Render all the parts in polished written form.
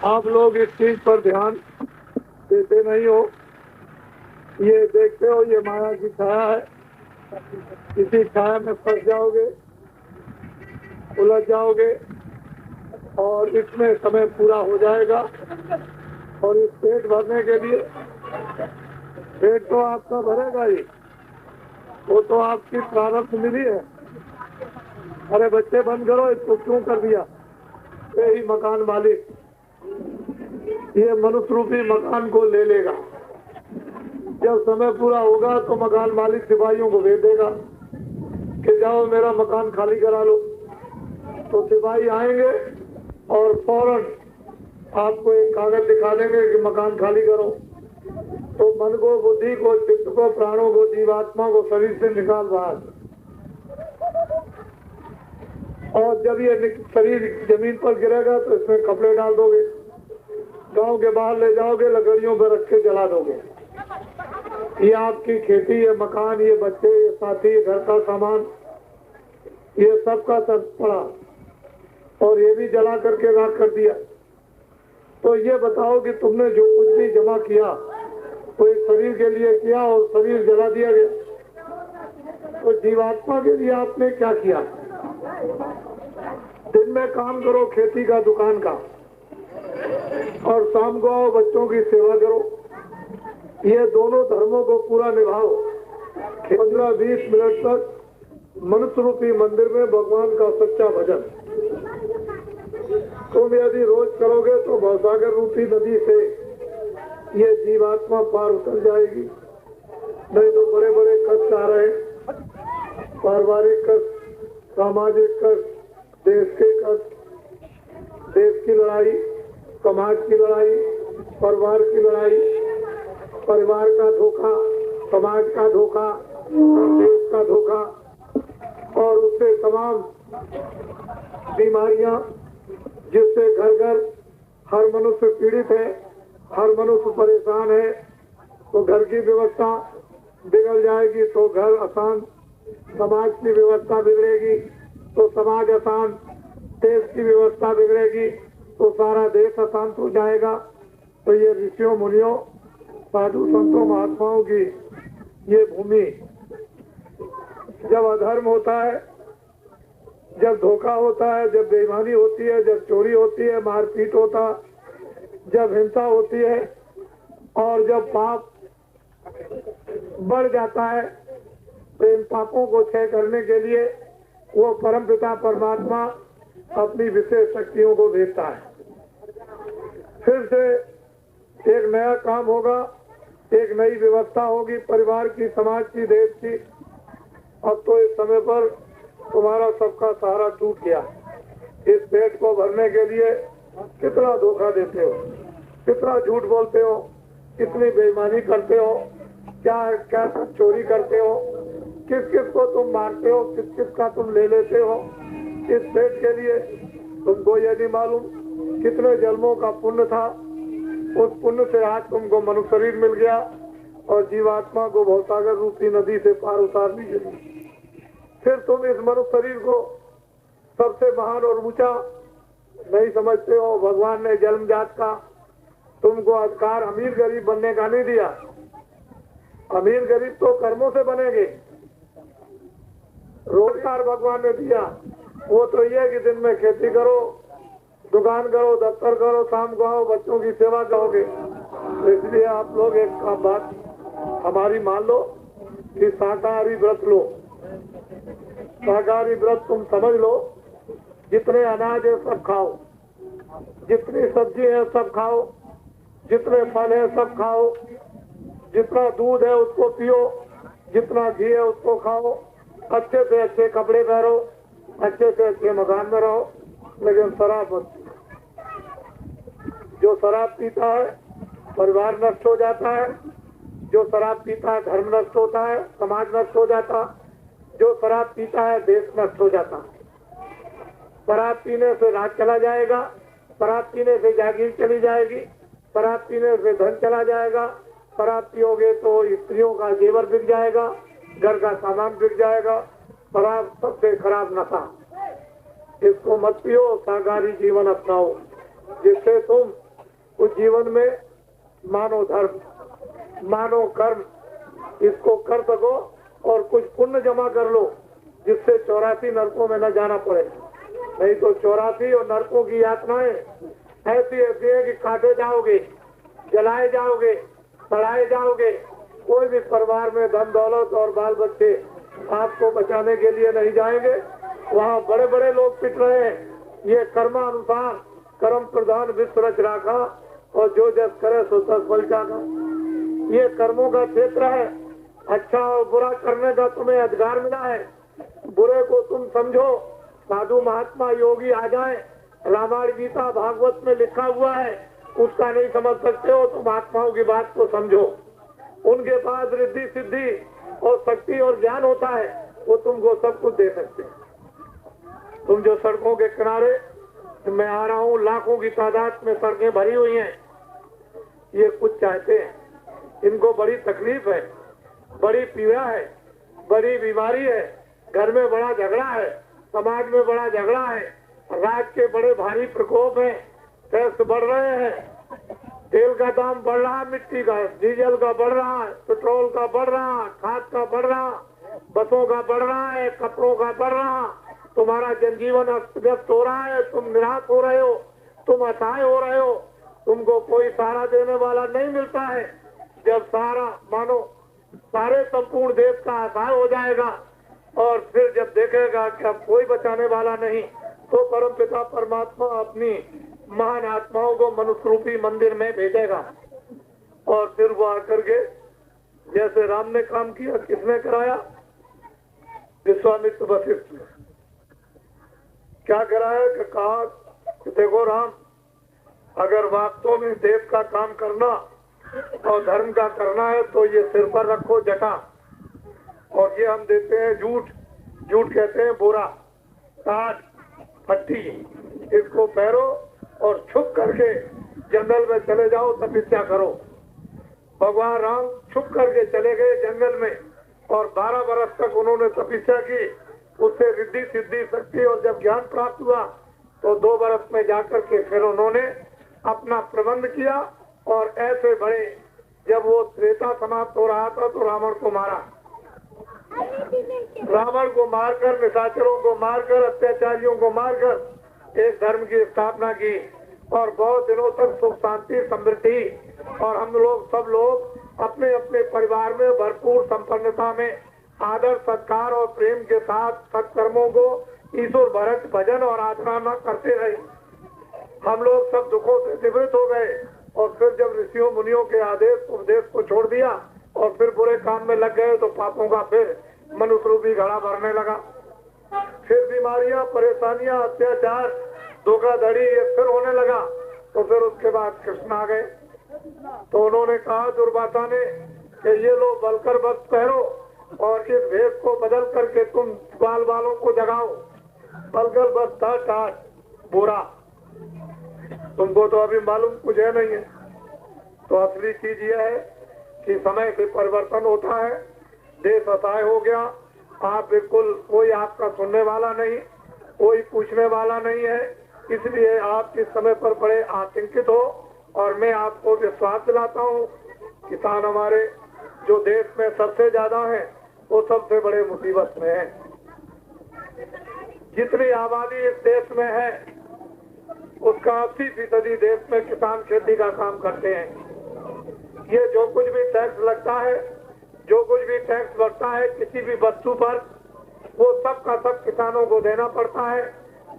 आप लोग इस चीज पर ध्यान देते नहीं हो। ये देखते हो ये माया की छाया है, इसी छाया में फंस जाओगे, उलझ जाओगे और इसमें समय पूरा हो जाएगा। और इस पेट भरने के लिए, पेट तो आपका भरेगा ही, वो तो आपकी प्रारब्ध मिली है। अरे बच्चे बंद करो, इसको क्यों कर दिया? यही मकान मालिक ये मनुष्य रूपी मकान को ले लेगा। जब समय पूरा होगा तो मकान मालिक सिपाहियों को भेज देगा कि जाओ मेरा मकान खाली करा लो। तो सिपाही आएंगे और फौरन आपको एक कागज दिखा देंगे कि मकान खाली करो। तो मन को, बुद्धि को, चित्त को, प्राणों को, जीवात्मा को शरीर से निकाल बाहर। और जब ये शरीर जमीन पर गिरेगा तो इसमें कपड़े डाल दोगे, गांव के बाहर ले जाओगे, लकड़ियों पर रख के जला दोगे। ये आपकी खेती, ये मकान, ये बच्चे, ये साथी, ये घर का सामान, ये सबका सब पड़ा और ये भी जला करके राख कर दिया। तो ये बताओ कि तुमने जो कुछ भी जमा किया तो इस शरीर के लिए किया और शरीर जला दिया गया। तो जीवात्मा के लिए आपने क्या किया? दिन में काम करो खेती का, दुकान का, और शाम को आओ बच्चों की सेवा करो। ये दोनों धर्मों को पूरा निभाओ। 15-20 मिनट तक मनुष्य रूपी मंदिर में भगवान का सच्चा भजन तुम यदि रोज करोगे तो भवसागर रूपी नदी से ये जीवात्मा पार उतर जाएगी। नहीं तो बड़े बड़े कष्ट आ रहे, पारिवारिक कष्ट, सामाजिक कष्ट, देश के कष्ट, देश की लड़ाई, समाज की लड़ाई, परिवार की लड़ाई, परिवार का धोखा, समाज का धोखा, देश का धोखा और उससे तमाम बीमारियां जिससे घर घर हर मनुष्य पीड़ित है, हर मनुष्य परेशान है। तो घर की व्यवस्था बिगड़ जाएगी तो घर अशांत, समाज की व्यवस्था बिगड़ेगी तो समाज अशांत, देश की व्यवस्था बिगड़ेगी तो सारा देश अशांत हो जाएगा। तो ये ऋषियों मुनियों, साधु संतों, महात्माओं की ये भूमि, जब अधर्म होता है, जब धोखा होता है, जब बेईमानी होती है, जब चोरी होती है, मारपीट होता, जब हिंसा होती है और जब पाप बढ़ जाता है तो इन पापों को क्षय करने के लिए वो परमपिता परमात्मा अपनी विशेष शक्तियों को भेजता है। फिर से एक नया काम होगा, एक नई व्यवस्था होगी, परिवार की, समाज की, देश की। अब तो इस समय पर तुम्हारा सबका सहारा टूट गया। इस पेट को भरने के लिए कितना धोखा देते हो, कितना झूठ बोलते हो, कितनी बेईमानी करते हो, क्या क्या चोरी करते हो, किस किस को तुम मारते हो, किस किस का तुम ले लेते हो। इस पेट के लिए तुमको ये नहीं मालूम कितने जन्मों का पुण्य था। उस पुण्य से आज तुमको मनुष्य शरीर मिल गया और जीवात्मा को भवसागर रूपी नदी से पार उतारनी चाहिए। फिर तुम इस मनुष्य शरीर को सबसे महान और ऊंचा नहीं समझते हो। भगवान ने जन्मजात का तुमको अधिकार अमीर गरीब बनने का नहीं दिया। अमीर गरीब तो कर्मों से बनेंगे। रोजगार भगवान ने दिया, वो तो ये कि दिन में खेती करो, दुकान करो, दफ्तर करो, शाम को आओ, बच्चों की सेवा करोगे। तो इसलिए आप लोग एक बात हमारी मान लो कि शाकाहारी व्रत लो। शाकाहारी व्रत तुम समझ लो, जितने अनाज है सब खाओ, जितनी सब्जी है सब खाओ, जितने फल है सब खाओ, जितना दूध है उसको पियो, जितना घी है उसको खाओ, अच्छे से अच्छे कपड़े पहनो, अच्छे से अच्छे मकान में रहो, लेकिन शराब मत। जो शराब पीता है परिवार नष्ट हो जाता है, जो शराब पीता है धर्म नष्ट होता है, समाज नष्ट हो जाता, जो शराब पीता है देश नष्ट हो जाता। शराब पीने से राज चला जाएगा, शराब पीने से जागीर चली जाएगी, शराब पीने से धन चला जाएगा, शराब पियोगे तो स्त्रियों का जेवर बिक जाएगा, घर का सामान बिक जाएगा। शराब सबसे खराब नशा, इसको मत पियो, शाकाहारी जीवन अपनाओ, जिससे तुम उस जीवन में मानो धर्म, मानो कर्म, इसको कर सको और कुछ पुण्य जमा कर लो जिससे 84 नरकों में न जाना पड़े। नहीं तो 84 और नरकों की यातनाएं ऐसी ऐसी है कि काटे जाओगे, जलाए जाओगे, सड़ाए जाओगे। कोई भी परिवार में धन दौलत और बाल बच्चे आपको बचाने के लिए नहीं जाएंगे। वहाँ बड़े बड़े लोग पिट रहे हैं। ये कर्मानुसार कर्म प्रधान विश्व रच राखा और जो जस करे सो तस फल चाखा। ये कर्मों का क्षेत्र है। अच्छा और बुरा करने का तुम्हें अधिकार मिला है। बुरे को तुम समझो, साधु महात्मा योगी आ जाए, रामायण गीता भागवत में लिखा हुआ है, उसका नहीं समझ सकते हो तो महात्माओं की बात को समझो। उनके पास रिद्धि सिद्धि और शक्ति और ज्ञान होता है, वो तुमको सब कुछ दे सकते हैं। तुम जो सड़कों के किनारे, मैं आ रहा हूँ, लाखों की तादाद में सड़कें भरी हुई हैं, ये कुछ चाहते हैं। इनको बड़ी तकलीफ है, बड़ी पीड़ा है, बड़ी बीमारी है, घर में बड़ा झगड़ा है, समाज में बड़ा झगड़ा है, राज के बड़े भारी प्रकोप है, टैक्स बढ़ रहे हैं, तेल का दाम बढ़ रहा है, मिट्टी का, डीजल का बढ़ रहा है, पेट्रोल का बढ़ रहा, खाद का बढ़ रहा, बसों का बढ़ रहा है, कपड़ों का बढ़ रहा। तुम्हारा जनजीवन अस्त व्यस्त हो रहा है, तुम निराश हो रहे हो, तुम असहाय हो रहे हो, तुमको कोई सहारा देने वाला नहीं मिलता है। जब सारा मानो सारे संपूर्ण देश का असहाय हो जाएगा और फिर जब देखेगा कि अब कोई बचाने वाला नहीं, तो परम पिता परमात्मा अपनी महान आत्माओं को मनुष्य रूपी मंदिर में भेजेगा और फिर वो आकर के जैसे राम ने काम किया, किसने कराया? विश्वामित्र वशिष्ठ ने क्या कराया कि कहा कि देखो राम, अगर वास्तव में देश का काम करना और धर्म का करना है तो ये सिर पर रखो जटा, और ये हम देते हैं झूठ, झूठ कहते हैं बोरा, ताज, फट्टी, इसको पहरो और छुप करके जंगल में चले जाओ, तपस्या करो। भगवान राम छुप करके चले गए जंगल में और 12 वर्ष तक उन्होंने तपस्या की। उससे रिद्धि सिद्धि शक्ति और जब ज्ञान प्राप्त हुआ तो 2 वर्ष में जाकर के फिर उन्होंने अपना प्रबंध किया और ऐसे बड़े, जब वो त्रेता समाप्त हो रहा था तो रावण को मारा। रावण को मारकर, निशाचरों को मारकर, अत्याचारियों को मारकर एक धर्म की स्थापना की और बहुत दिनों तक सुख शांति समृद्धि और हम लोग सब लोग अपने अपने परिवार में भरपूर संपन्नता में आदर सत्कार और प्रेम के साथ सत्कर्मों को ईश्वर भक्त भजन और आराधना करते रहे। हम लोग सब दुखों से निवृत्त हो गए और फिर जब ऋषियों मुनियों के आदेश उपदेश को छोड़ दिया और फिर बुरे काम में लग गए तो पापों का फिर मनुष्य रूपी घड़ा भरने लगा। फिर बीमारियां, परेशानियां, अत्याचार, धोखाधड़ी ये फिर होने लगा। तो फिर उसके बाद कृष्ण आ गए तो उन्होंने कहा दुर्वासा ने कि ये लो बलकर वस्त्र पहनो और इस भेष को बदल करके तुम बाल बालों को जगाओ। बलकर वस्त्र टाट बुरा, तुमको तो अभी मालूम कुछ है नहीं है। तो असली चीज यह है कि समय से परिवर्तन होता है, देश असहाय हो गया, आप बिल्कुल कोई आपका सुनने वाला नहीं, कोई पूछने वाला नहीं है, इसलिए आप इस समय पर बड़े आतंकित हो। और मैं आपको विश्वास दिलाता हूँ, किसान हमारे जो देश में सबसे ज्यादा है वो सबसे बड़े मुसीबत में है। जितनी आबादी इस देश में है उसका 80% देश में किसान खेती का काम करते हैं। ये जो कुछ भी टैक्स लगता है, जो कुछ भी टैक्स बढ़ता है किसी भी वस्तु पर, वो सब का सब किसानों को देना पड़ता है।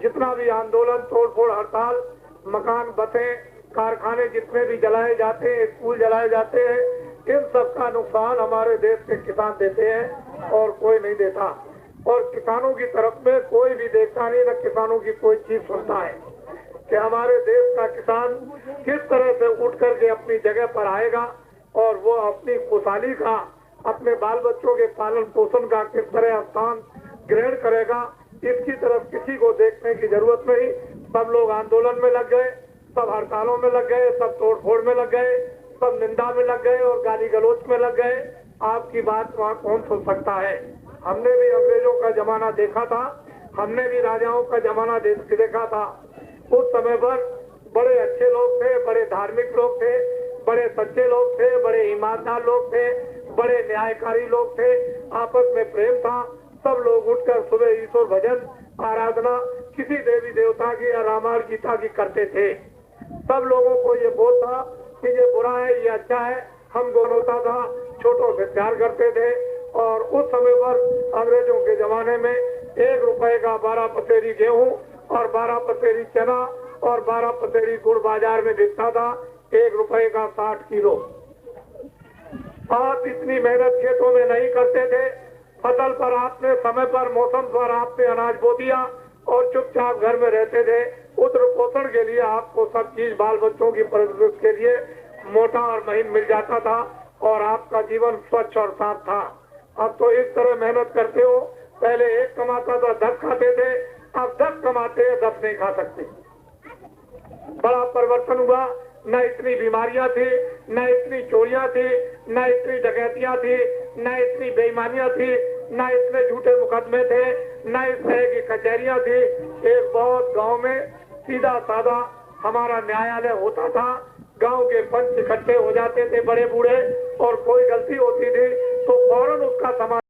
जितना भी आंदोलन, तोड़फोड़, हड़ताल, मकान, बसें, कारखाने जितने भी जलाए जाते हैं, स्कूल जलाए जाते हैं, इन सब का नुकसान हमारे देश के किसान देते हैं और कोई नहीं देता। और किसानों की तरफ में कोई भी देखता नहीं, न किसानों की कोई चीज सुनता है कि हमारे देश का किसान किस तरह से उठ करके अपनी जगह पर आएगा और वो अपनी खुशहाली का, अपने बाल बच्चों के पालन पोषण का किस तरह स्थान ग्रहण करेगा। इसकी तरफ किसी को देखने की जरूरत नहीं। सब लोग आंदोलन में लग गए, सब हड़तालों में लग गए, सब तोड़फोड़ में लग गए, सब निंदा में लग गए और गाली गलौज में लग गए। आपकी बात वहाँ कौन सुन सकता है? हमने भी अंग्रेजों का जमाना देखा था, हमने भी राजाओं का जमाना देखा था। उस समय पर बड़े अच्छे लोग थे, बड़े धार्मिक लोग थे, बड़े सच्चे लोग थे, बड़े ईमानदार लोग थे, बड़े न्यायकारी लोग थे। आपस में प्रेम था। सब लोग उठकर सुबह ईश्वर भजन आराधना किसी देवी देवता की या रामायण गीता की करते थे। सब लोगों को ये बोध था कि ये बुरा है, ये अच्छा है। हम होता था, छोटों से प्यार करते थे। और उस समय पर अंग्रेजों के जमाने में 1 रुपए का 12 पसेरी गेहूं और 12 पसेरी चना और 12 पसेरी गुड़ बाजार में बिकता था। 1 रुपए का 60 किलो। आप इतनी मेहनत खेतों में नहीं करते थे। फसल पर आपने समय पर मौसम पर आपने अनाज बो दिया और चुपचाप घर में रहते थे। उद्र पोषण के लिए आपको सब चीज, बाल बच्चों की परवरिश के लिए मोटा और महीन मिल जाता था और आपका जीवन स्वच्छ और साफ था। अब तो इस तरह मेहनत करते हो। पहले 1 कमाता था, 10 खाते थे। अब 10 कमाते हैं, 10 नहीं खा सकते। बड़ा परिवर्तन हुआ। न इतनी बीमारियां थी, न इतनी चोरियां थी, न इतनी डकैतियां थी, न इतनी बेईमानियां थी, न इतने झूठे मुकदमे थे, न इस तरह की कचहरियां थी। एक बहुत गांव में सीधा साधा हमारा न्यायालय होता था। गांव के पंच इकट्ठे हो जाते थे, बड़े बूढ़े, और कोई गलती होती थी तो फौरन उसका समाधान